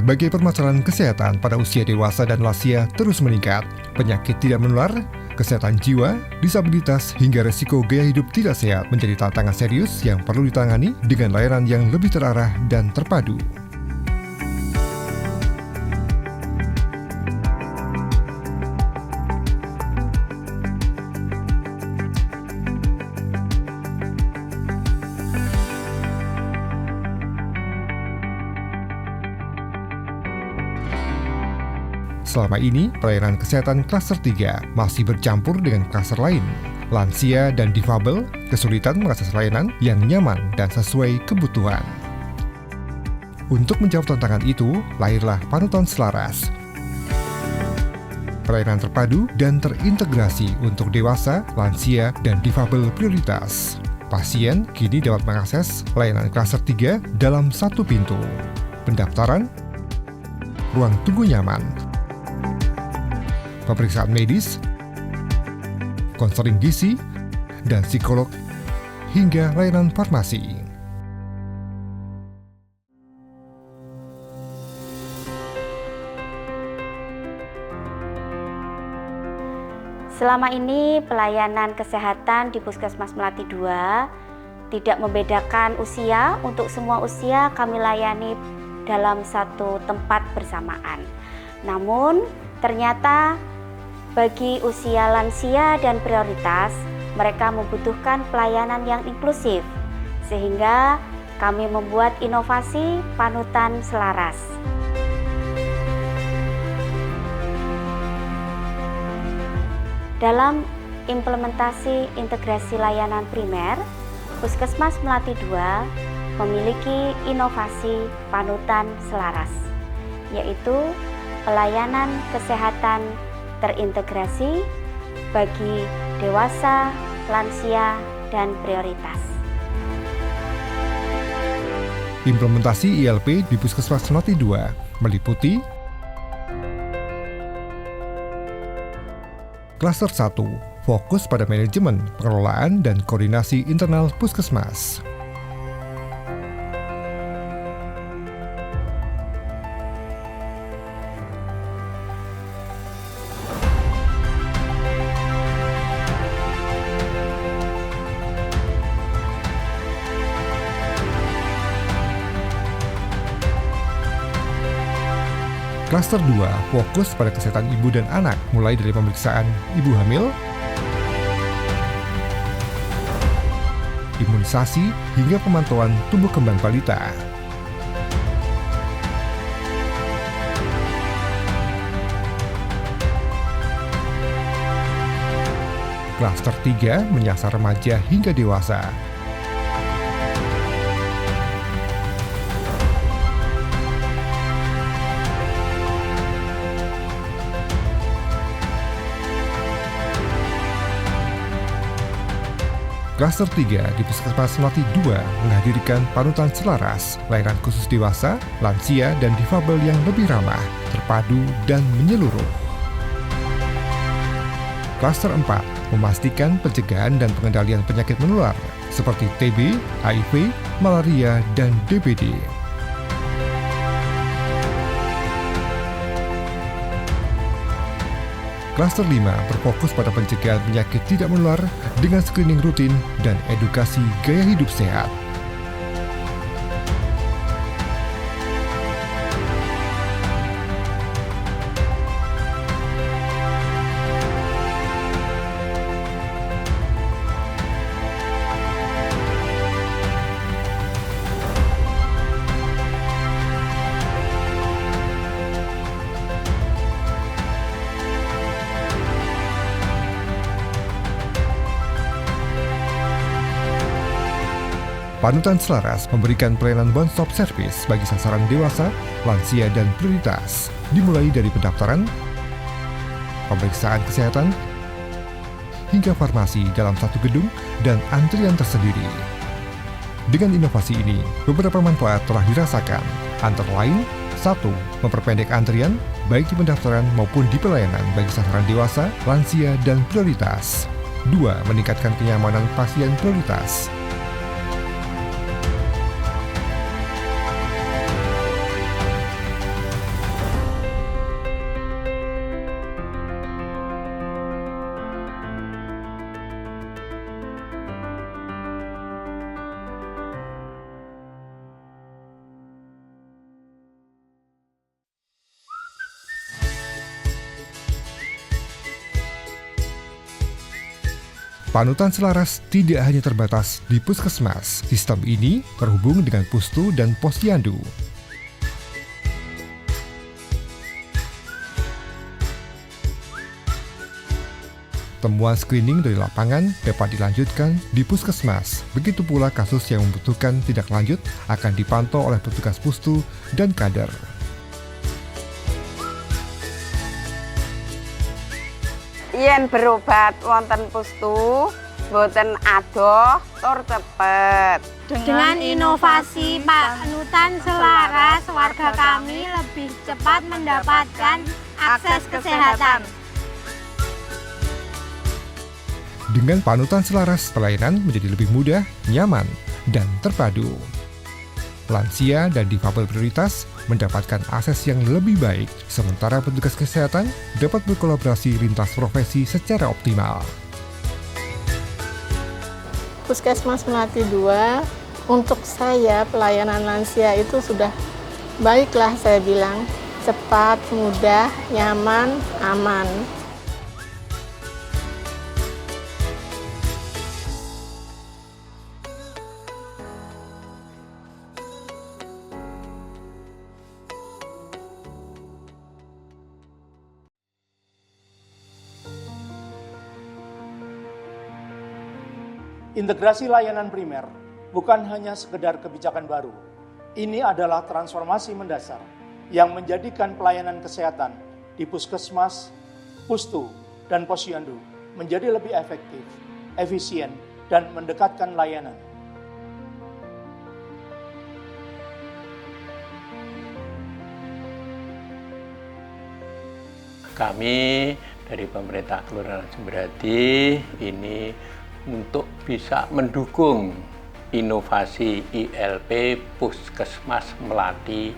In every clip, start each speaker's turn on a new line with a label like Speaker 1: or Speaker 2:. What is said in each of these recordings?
Speaker 1: berbagai permasalahan kesehatan pada usia dewasa dan lansia terus meningkat. Penyakit tidak menular, kesehatan jiwa, disabilitas, hingga resiko gaya hidup tidak sehat menjadi tantangan serius yang perlu ditangani dengan layanan yang lebih terarah dan terpadu. Selama ini, pelayanan kesehatan klaster 3 masih bercampur dengan klaster lain. Lansia dan difabel kesulitan mengakses layanan yang nyaman dan sesuai kebutuhan. Untuk menjawab tantangan itu, lahirlah Panutan Selaras. Pelayanan terpadu dan terintegrasi untuk dewasa, lansia, dan difabel prioritas. Pasien kini dapat mengakses layanan klaster 3 dalam satu pintu. Pendaftaran, ruang tunggu nyaman, pemeriksaan medis, konseling gizi, dan psikolog, hingga layanan farmasi.
Speaker 2: Selama ini pelayanan kesehatan di Puskesmas Melati 2 tidak membedakan usia. Untuk semua usia kami layani dalam satu tempat bersamaan. Namun ternyata bagi usia lansia dan prioritas, mereka membutuhkan pelayanan yang inklusif, sehingga kami membuat inovasi Panutan Selaras. Dalam implementasi integrasi layanan primer, Puskesmas Melati 2 memiliki inovasi Panutan Selaras, yaitu pelayanan kesehatan terintegrasi bagi dewasa, lansia, dan prioritas.
Speaker 1: Implementasi ILP di Puskesmas Melati 2 meliputi Klaster 1, fokus pada manajemen, pengelolaan, dan koordinasi internal Puskesmas. Klaster 2 fokus pada kesehatan ibu dan anak, mulai dari pemeriksaan ibu hamil, imunisasi, hingga pemantauan tumbuh kembang balita. Klaster 3 menyasar remaja hingga dewasa. Klaster 3 di Puskesmas Melati 2 menghadirkan Panutan Selaras, layanan khusus dewasa, lansia, dan difabel yang lebih ramah, terpadu, dan menyeluruh. Klaster 4 memastikan pencegahan dan pengendalian penyakit menular seperti TB, HIV, malaria, dan DBD. Klaster 5 berfokus pada pencegahan penyakit tidak menular dengan screening rutin dan edukasi gaya hidup sehat. Panutan Selaras memberikan pelayanan one-stop service bagi sasaran dewasa, lansia, dan prioritas, dimulai dari pendaftaran, pemeriksaan kesehatan, hingga farmasi dalam satu gedung dan antrian tersendiri. Dengan inovasi ini, beberapa manfaat telah dirasakan, antara lain 1. Memperpendek antrian, baik di pendaftaran maupun di pelayanan bagi sasaran dewasa, lansia, dan prioritas. 2. Meningkatkan kenyamanan pasien prioritas. 3. Panutan selaras tidak hanya terbatas di puskesmas. Sistem ini terhubung dengan Pustu dan Posyandu. Temuan screening dari lapangan dapat dilanjutkan di puskesmas. Begitu pula kasus yang membutuhkan tindak lanjut akan dipantau oleh petugas Pustu dan kader.
Speaker 3: Yen berobat wonten Pustu, boten adoh tur cepet.
Speaker 4: Dengan inovasi panutan selaras, warga kami lebih cepat mendapatkan akses kesehatan.
Speaker 1: Dengan panutan selaras, pelayanan menjadi lebih mudah, nyaman, dan terpadu. Lansia dan difabel prioritas mendapatkan akses yang lebih baik, sementara petugas kesehatan dapat berkolaborasi lintas profesi secara optimal.
Speaker 5: Puskesmas Melati 2, untuk saya pelayanan lansia itu sudah baiklah, saya bilang. Cepat, mudah, nyaman, aman.
Speaker 6: Integrasi layanan primer bukan hanya sekedar kebijakan baru. Ini adalah transformasi mendasar yang menjadikan pelayanan kesehatan di puskesmas, pustu, dan posyandu menjadi lebih efektif, efisien, dan mendekatkan layanan.
Speaker 7: Kami dari pemerintah Kelurahan Sumberhati ini untuk bisa mendukung inovasi ILP Puskesmas Melati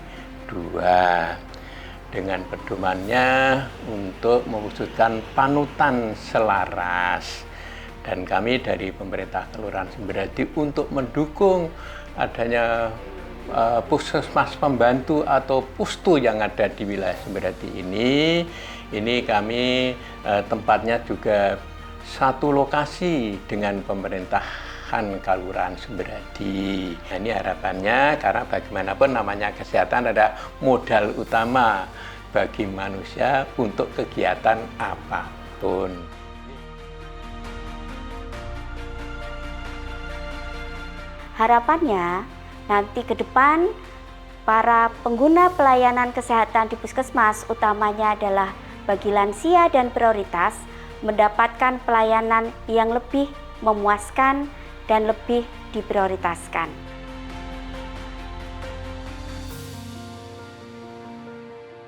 Speaker 7: 2 dengan pedomannya untuk mewujudkan panutan selaras, dan kami dari pemerintah Kelurahan Sumberhati untuk mendukung adanya puskesmas pembantu atau pustu yang ada di wilayah Sumberhati ini kami tempatnya juga satu lokasi dengan pemerintahan Kelurahan Sumberhati. Nah, ini harapannya, karena bagaimanapun namanya kesehatan ada modal utama bagi manusia untuk kegiatan apapun.
Speaker 2: Harapannya nanti ke depan para pengguna pelayanan kesehatan di puskesmas, utamanya adalah bagi lansia dan prioritas, mendapatkan pelayanan yang lebih memuaskan dan lebih diprioritaskan.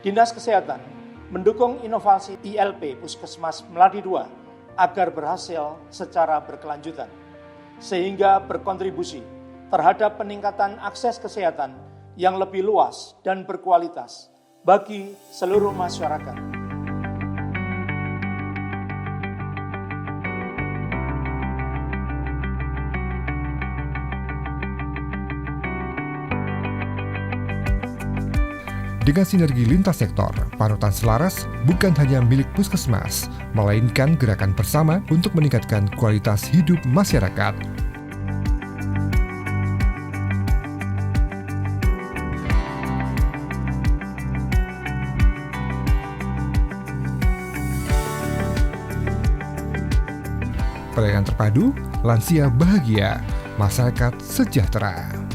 Speaker 6: Dinas Kesehatan mendukung inovasi ILP Puskesmas Melati 2 agar berhasil secara berkelanjutan, sehingga berkontribusi terhadap peningkatan akses kesehatan yang lebih luas dan berkualitas bagi seluruh masyarakat.
Speaker 1: Dengan sinergi lintas sektor, panutan selaras bukan hanya milik puskesmas, melainkan gerakan bersama untuk meningkatkan kualitas hidup masyarakat. Pelayanan terpadu, lansia bahagia, masyarakat sejahtera.